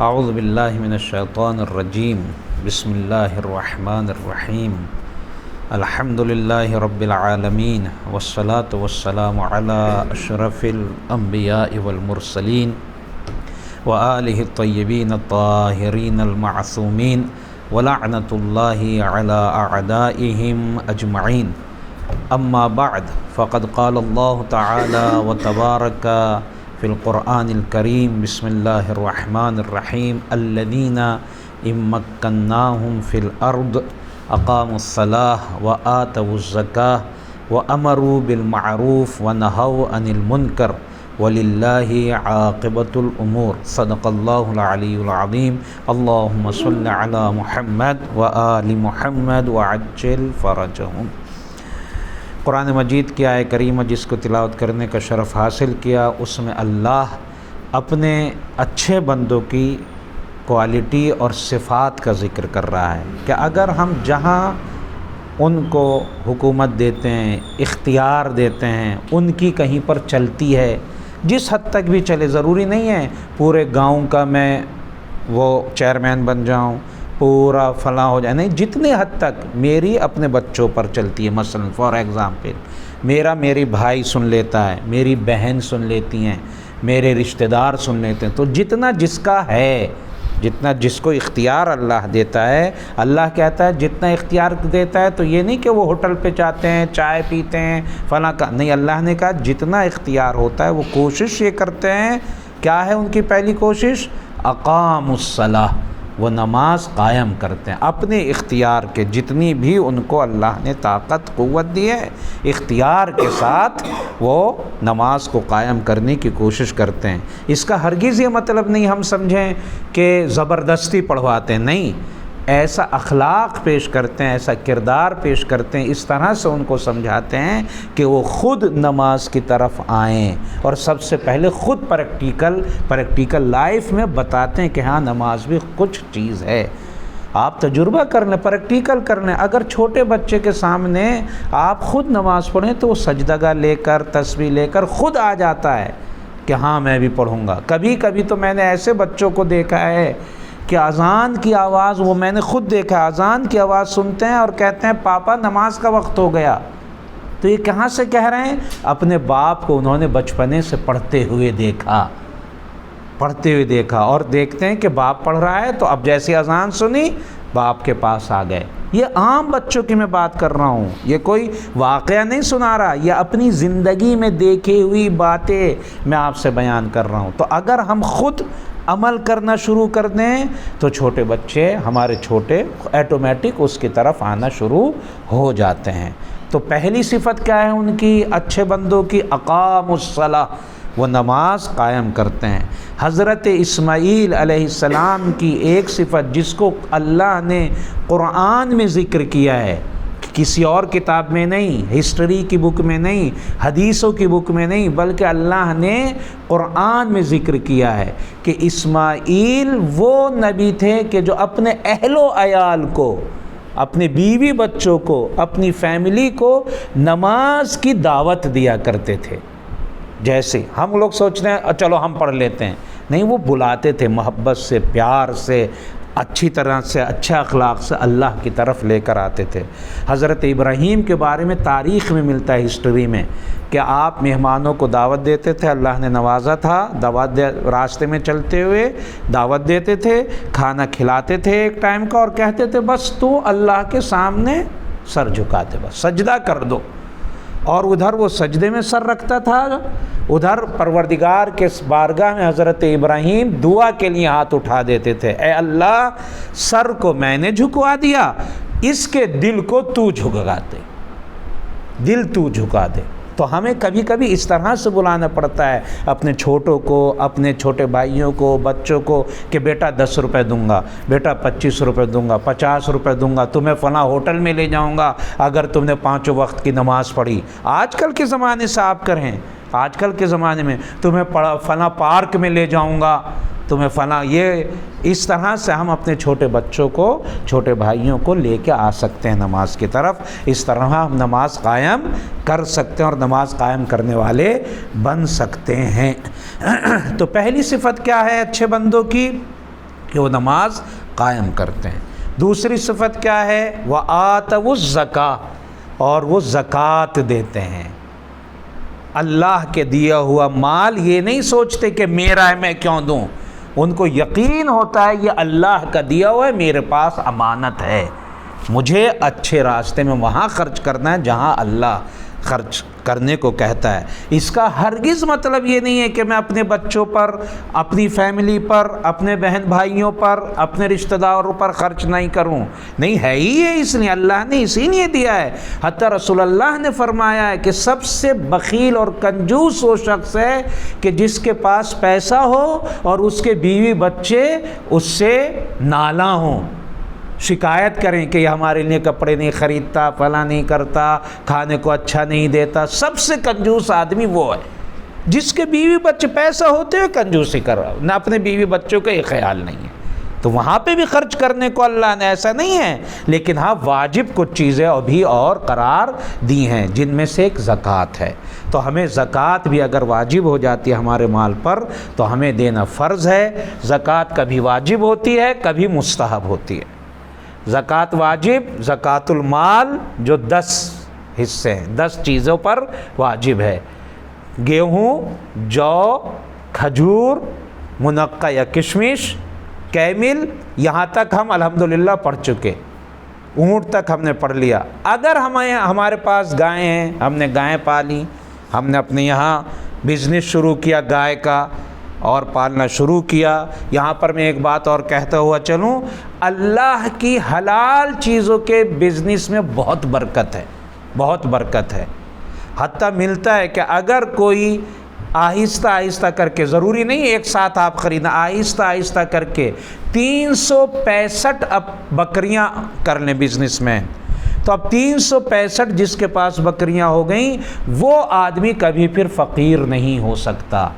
اعوذ باللہ من الشیطان الرجیم بسم اللہ الرحمن الرحیم الحمد للہ رب العالمین والصلاة والسلام علی اشرف الانبیاء والمرسلین وآلہ الطیبین الطاہرین المعصومین ولعنۃ اللہ علی اعدائہم اجمعین اما بعد فقد قال اللہ تعالی وتبارک فی القرآن الکریم بسم اللہ الرحمن الرحیم الذین ان مکناہم فی الارض اقاموا الصلاۃ وآتوا الزکاۃ وامروا بالمعروف ونہوا عن المنکر وللہ عاقبۃ الامور صدق اللہ العلی العظیم اللہم صل علی محمد وآل محمد وعجل فرجہم۔ قرآن مجید کی آیہ کریمہ جس کو تلاوت کرنے کا شرف حاصل کیا، اس میں اللہ اپنے اچھے بندوں کی کوالٹی اور صفات کا ذکر کر رہا ہے کہ اگر ہم جہاں ان کو حکومت دیتے ہیں، اختیار دیتے ہیں، ان کی کہیں پر چلتی ہے، جس حد تک بھی چلے، ضروری نہیں ہے پورے گاؤں کا میں وہ چیئرمین بن جاؤں، پورا فلاں ہو جائے، نہیں، جتنے حد تک میری اپنے بچوں پر چلتی ہے، مثلا فار ایگزامپل میری بھائی سن لیتا ہے، میری بہن سن لیتی ہیں، میرے رشتہ دار سن لیتے ہیں، تو جتنا جس کا ہے، جتنا جس کو اختیار اللہ دیتا ہے، اللہ کہتا ہے جتنا اختیار دیتا ہے تو یہ نہیں کہ وہ ہوٹل پہ جاتے ہیں، چائے پیتے ہیں، فلاں کا نہیں، اللہ نے کہا جتنا اختیار ہوتا ہے وہ کوشش یہ کرتے ہیں، کیا ہے ان کی پہلی کوشش؟ اقاموا الصلاۃ، وہ نماز قائم کرتے ہیں، اپنے اختیار کے جتنی بھی ان کو اللہ نے طاقت قوت دی ہے، اختیار کے ساتھ وہ نماز کو قائم کرنے کی کوشش کرتے ہیں۔ اس کا ہرگز یہ مطلب نہیں ہم سمجھیں کہ زبردستی پڑھواتے ہیں، نہیں، ایسا اخلاق پیش کرتے ہیں، ایسا کردار پیش کرتے ہیں، اس طرح سے ان کو سمجھاتے ہیں کہ وہ خود نماز کی طرف آئیں، اور سب سے پہلے خود پریکٹیکل لائف میں بتاتے ہیں کہ ہاں نماز بھی کچھ چیز ہے، آپ تجربہ کر لیں، پریکٹیکل کر لیں۔ اگر چھوٹے بچے کے سامنے آپ خود نماز پڑھیں تو وہ سجدہ لے کر، تسبیح لے کر خود آ جاتا ہے کہ ہاں میں بھی پڑھوں گا۔ کبھی کبھی تو میں نے ایسے بچوں کو دیکھا ہے کہ اذان کی آواز، وہ میں نے خود دیکھا، اذان کی آواز سنتے ہیں اور کہتے ہیں پاپا نماز کا وقت ہو گیا۔ تو یہ کہاں سے کہہ رہے ہیں؟ اپنے باپ کو انہوں نے بچپنے سے پڑھتے ہوئے دیکھا اور دیکھتے ہیں کہ باپ پڑھ رہا ہے تو اب جیسی اذان سنی باپ کے پاس آ گئے۔ یہ عام بچوں کی میں بات کر رہا ہوں، یہ کوئی واقعہ نہیں سنا رہا، یہ اپنی زندگی میں دیکھی ہوئی باتیں میں آپ سے بیان کر رہا ہوں۔ تو اگر ہم خود عمل کرنا شروع کر دیں تو چھوٹے بچے ہمارے چھوٹے ایٹومیٹک اس کی طرف آنا شروع ہو جاتے ہیں۔ تو پہلی صفت کیا ہے ان کی، اچھے بندوں کی؟ اقاموا الصلاۃ، وہ نماز قائم کرتے ہیں۔ حضرت اسماعیل علیہ السلام کی ایک صفت جس کو اللہ نے قرآن میں ذکر کیا ہے، کسی اور کتاب میں نہیں، ہسٹری کی بک میں نہیں، حدیثوں کی بک میں نہیں، بلکہ اللہ نے قرآن میں ذکر کیا ہے کہ اسماعیل وہ نبی تھے کہ جو اپنے اہل و عیال کو، اپنے بیوی بچوں کو، اپنی فیملی کو نماز کی دعوت دیا کرتے تھے۔ جیسے ہم لوگ سوچتے ہیں چلو ہم پڑھ لیتے ہیں، نہیں، وہ بلاتے تھے محبت سے، پیار سے، اچھی طرح سے، اچھا اخلاق سے اللہ کی طرف لے کر آتے تھے۔ حضرت ابراہیم کے بارے میں تاریخ میں ملتا ہے، ہسٹری میں، کہ آپ مہمانوں کو دعوت دیتے تھے، اللہ نے نوازا تھا، راستے میں چلتے ہوئے دعوت دیتے تھے، کھانا کھلاتے تھے ایک ٹائم کا، اور کہتے تھے بس تو اللہ کے سامنے سر جھکاتے، بس سجدہ کر دو، اور ادھر وہ سجدے میں سر رکھتا تھا، ادھر پروردگار کے بارگاہ میں حضرت ابراہیم دعا کے لیے ہاتھ اٹھا دیتے تھے، اے اللہ سر کو میں نے جھکوا دیا، اس کے دل کو تو جھکا دے، دل تو جھکا دے۔ تو ہمیں کبھی کبھی اس طرح سے بلانا پڑتا ہے اپنے چھوٹوں کو، اپنے چھوٹے بھائیوں کو، بچوں کو، کہ بیٹا 10 روپے دوں گا، بیٹا 25 روپے دوں گا، 50 روپے دوں گا، تمہیں فلاں ہوٹل میں لے جاؤں گا اگر تم نے 5 وقت کی نماز پڑھی۔ آج کل کے زمانے سے آپ کریں، آج کل کے زمانے میں تمہیں فلاں پارک میں لے جاؤں گا، تمہیں فلاں، یہ اس طرح سے ہم اپنے چھوٹے بچوں کو، چھوٹے بھائیوں کو لے کے آ سکتے ہیں نماز کی طرف، اس طرح ہم نماز قائم کر سکتے ہیں اور نماز قائم کرنے والے بن سکتے ہیں۔ تو پہلی صفت کیا ہے اچھے بندوں کی؟ کہ وہ نماز قائم کرتے ہیں۔ دوسری صفت کیا ہے؟ وَآتَوُا الزَّکَاۃَ، اور وہ زکوٰۃ دیتے ہیں۔ اللہ کے دیا ہوا مال یہ نہیں سوچتے کہ میرا ہے میں کیوں دوں، ان کو یقین ہوتا ہے یہ اللہ کا دیا ہوا ہے، میرے پاس امانت ہے، مجھے اچھے راستے میں وہاں خرچ کرنا ہے جہاں اللہ خرچ کرنے کو کہتا ہے۔ اس کا ہرگز مطلب یہ نہیں ہے کہ میں اپنے بچوں پر، اپنی فیملی پر، اپنے بہن بھائیوں پر، اپنے رشتہ داروں پر خرچ نہیں کروں، نہیں ہے ہی ہے، اس لیے اللہ نے اسی لیے دیا ہے۔ حتیٰ رسول اللہ نے فرمایا ہے کہ سب سے بخیل اور کنجوس وہ شخص ہے کہ جس کے پاس پیسہ ہو اور اس کے بیوی بچے اس سے نالاں ہوں، شکایت کریں کہ یہ ہمارے لیے کپڑے نہیں خریدتا، فلاں نہیں کرتا، کھانے کو اچھا نہیں دیتا۔ سب سے کنجوس آدمی وہ ہے جس کے بیوی بچے پیسہ ہوتے ہوئے کنجوسی کر رہا ہو، نہ اپنے بیوی بچوں کا یہ خیال نہیں ہے۔ تو وہاں پہ بھی خرچ کرنے کو اللہ نے ایسا نہیں ہے، لیکن ہاں واجب کچھ چیزیں ابھی اور قرار دی ہیں، جن میں سے ایک زکوٰۃ ہے۔ تو ہمیں زکوٰۃ بھی اگر واجب ہو جاتی ہے ہمارے مال پر تو ہمیں دینا فرض ہے۔ زکوٰۃ کبھی واجب ہوتی ہے، کبھی مستحب ہوتی ہے۔ زکوٰۃ واجب، زکوٰۃ المال جو 10 حصے ہیں، 10 چیزوں پر واجب ہے: گیہوں، جو، کھجور، منقع یا کشمش، کیمل، یہاں تک ہم الحمدللہ پڑھ چکے، اونٹ تک ہم نے پڑھ لیا۔ اگر ہمارے پاس گائیں ہیں، ہم نے گائیں پالی، ہم نے اپنے یہاں بزنس شروع کیا گائے کا اور پالنا شروع کیا۔ یہاں پر میں ایک بات اور کہتا ہوا چلوں، اللہ کی حلال چیزوں کے بزنس میں بہت برکت ہے، بہت برکت ہے۔ حتیٰ ملتا ہے کہ اگر کوئی آہستہ آہستہ کر کے، ضروری نہیں ایک ساتھ آپ خریدنا، آہستہ آہستہ کر کے 365 اب بکریاں کر لیں بزنس میں، تو اب 365 جس کے پاس بکریاں ہو گئیں وہ آدمی کبھی پھر فقیر نہیں ہو سکتا۔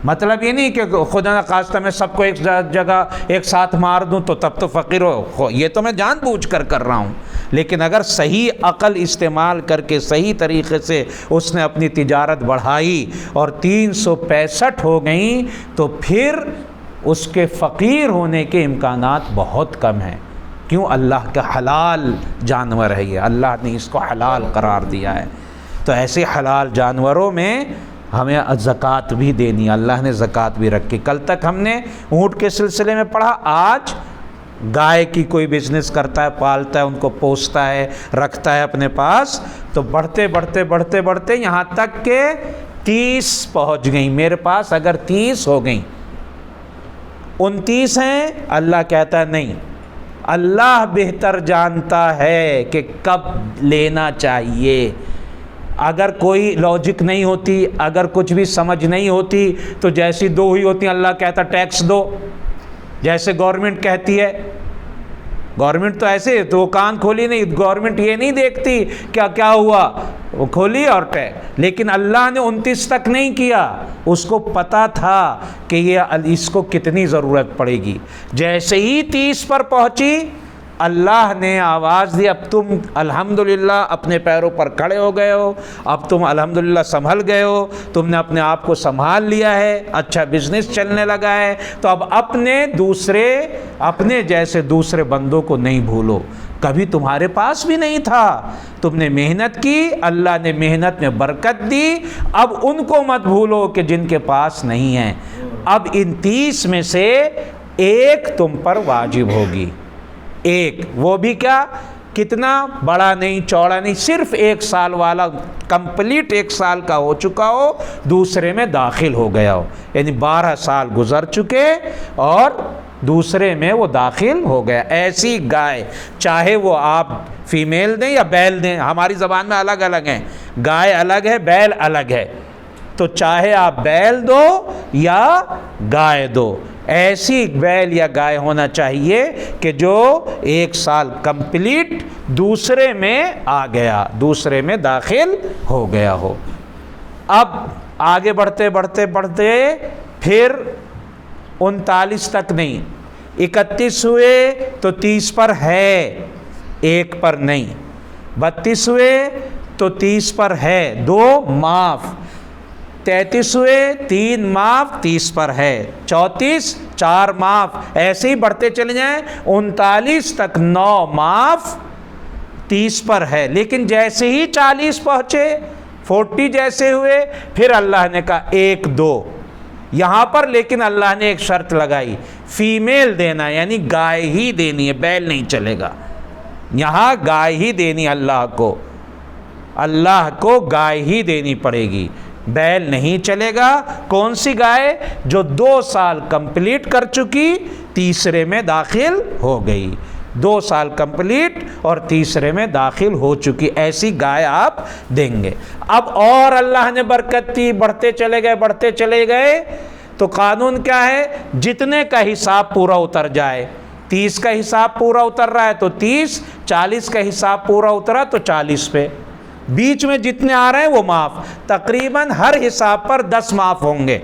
مطلب یہ نہیں کہ خدا نخواستہ میں سب کو ایک جگہ ایک ساتھ مار دوں تو تب تو فقیر ہو، یہ تو میں جان بوجھ کر رہا ہوں، لیکن اگر صحیح عقل استعمال کر کے صحیح طریقے سے اس نے اپنی تجارت بڑھائی اور 365 ہو گئیں تو پھر اس کے فقیر ہونے کے امکانات بہت کم ہیں۔ کیوں؟ اللہ کا حلال جانور ہے یہ، اللہ نے اس کو حلال قرار دیا ہے۔ تو ایسے حلال جانوروں میں ہمیں زکوٰۃ بھی دینی ہے، اللہ نے زکوٰۃ بھی رکھی۔ کل تک ہم نے اونٹ کے سلسلے میں پڑھا، آج گائے کی کوئی بزنس کرتا ہے، پالتا ہے، ان کو پوستا ہے، رکھتا ہے اپنے پاس، تو بڑھتے بڑھتے بڑھتے بڑھتے یہاں تک کہ 30 پہنچ گئیں۔ میرے پاس اگر 30 ہو گئیں، 29 ہیں، اللہ کہتا ہے نہیں، اللہ بہتر جانتا ہے کہ کب لینا چاہیے۔ اگر کوئی لاجک نہیں ہوتی، اگر کچھ بھی سمجھ نہیں ہوتی تو جیسی دو ہوئی ہوتی ہیں، اللہ کہتا ٹیکس دو، جیسے گورنمنٹ کہتی ہے۔ گورنمنٹ تو ایسے تو کان کھولی نہیں، گورنمنٹ یہ نہیں دیکھتی کیا کیا ہوا، وہ کھولی اور لیکن اللہ نے 29 تک نہیں کیا، اس کو پتا تھا کہ یہ اس کو کتنی ضرورت پڑے گی۔ جیسے ہی 30 پر پہنچی، اللہ نے آواز دی، اب تم الحمدللہ اپنے پیروں پر کھڑے ہو گئے ہو، اب تم الحمدللہ سنبھل گئے ہو، تم نے اپنے آپ کو سنبھال لیا ہے، اچھا بزنس چلنے لگا ہے، تو اب اپنے جیسے دوسرے بندوں کو نہیں بھولو۔ کبھی تمہارے پاس بھی نہیں تھا، تم نے محنت کی، اللہ نے محنت میں برکت دی، اب ان کو مت بھولو کہ جن کے پاس نہیں ہے۔ اب ان 30 میں سے ایک تم پر واجب ہوگی، ایک، وہ بھی کیا، کتنا بڑا نہیں چوڑا نہیں، صرف 1 سال والا، کمپلیٹ 1 سال کا ہو چکا ہو، دوسرے میں داخل ہو گیا ہو، یعنی 12 سال گزر چکے اور دوسرے میں وہ داخل ہو گیا۔ ایسی گائے، چاہے وہ آپ فیمیل دیں یا بیل دیں، ہماری زبان میں الگ الگ ہیں، گائے الگ ہے، بیل الگ ہے، تو چاہے آپ بیل دو یا گائے دو، ایسی بیل یا گائے ہونا چاہیے کہ جو 1 سال کمپلیٹ دوسرے میں آ گیا، دوسرے میں داخل ہو گیا ہو۔ اب آگے بڑھتے بڑھتے بڑھتے پھر 39 تک نہیں، 31 ہوئے تو 30 پر ہے، 1 پر نہیں، 32 ہوئے تو 30 پر ہے، 2 معاف، 33 ہوئے، 3 معاف 30 پر ہے، 34 4 معاف، ایسے ہی بڑھتے چلے جائیں 39 تک 9 معاف 30 پر ہے۔ لیکن جیسے ہی 40 پہنچے، 40 جیسے ہوئے، پھر اللہ نے کہا 1 2 یہاں پر، لیکن اللہ نے ایک شرط لگائی، فیمیل دینا، یعنی گائے ہی دینی ہے، بیل نہیں چلے گا، یہاں گائے ہی دینی اللہ کو گائے ہی دینی پڑے گی، بیل نہیں چلے گا۔ کون سی گائے؟ جو 2 سال کمپلیٹ کر چکی، تیسرے میں داخل ہو گئی، 2 سال کمپلیٹ اور تیسرے میں داخل ہو چکی، ایسی گائے آپ دیں گے۔ اب اور اللہ نے برکت دی، بڑھتے چلے گئے، تو قانون کیا ہے؟ جتنے کا حساب پورا اتر جائے، 30 کا حساب پورا اتر رہا ہے تو 30، 40 کا حساب پورا اترا تو 40 پہ، بیچ میں جتنے آ رہے ہیں وہ معاف، تقریباً ہر حساب پر 10 معاف ہوں گے،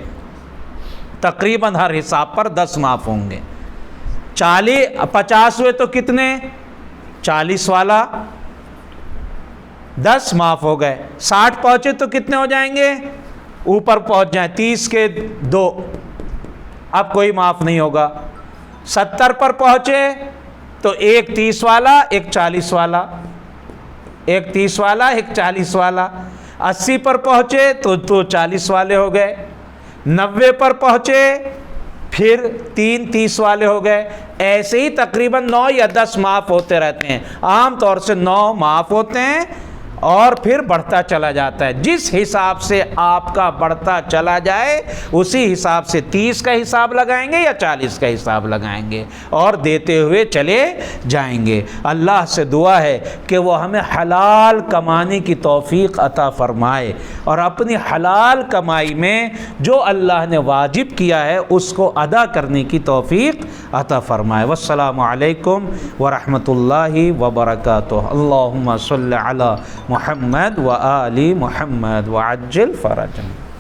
تقریباً ہر حساب پر 10 معاف ہوں گے۔ 50 ہوئے تو کتنے؟ 40 والا 10 معاف ہو گئے، 60 پہنچے تو کتنے ہو جائیں گے؟ اوپر پہنچ جائیں 30 کے 2، اب کوئی معاف نہیں ہوگا۔ 70 پر پہنچے تو ایک 30 والا ایک 40 والا، ایک 30 والا ایک 40 والا۔ 80 پر پہنچے تو 40 والے ہو گئے۔ 90 پر پہنچے پھر 3 30 والے ہو گئے۔ ایسے ہی تقریباً 9 یا 10 معاف ہوتے رہتے ہیں، عام طور سے 9 معاف ہوتے ہیں اور پھر بڑھتا چلا جاتا ہے۔ جس حساب سے آپ کا بڑھتا چلا جائے اسی حساب سے 30 کا حساب لگائیں گے یا 40 کا حساب لگائیں گے اور دیتے ہوئے چلے جائیں گے۔ اللہ سے دعا ہے کہ وہ ہمیں حلال کمانے کی توفیق عطا فرمائے اور اپنی حلال کمائی میں جو اللہ نے واجب کیا ہے اس کو ادا کرنے کی توفیق عطا فرمائے۔ والسلام علیکم ورحمۃ اللہ وبرکاتہ۔ اللہم صلی علی محمد و آل محمد وعجل فرجهم۔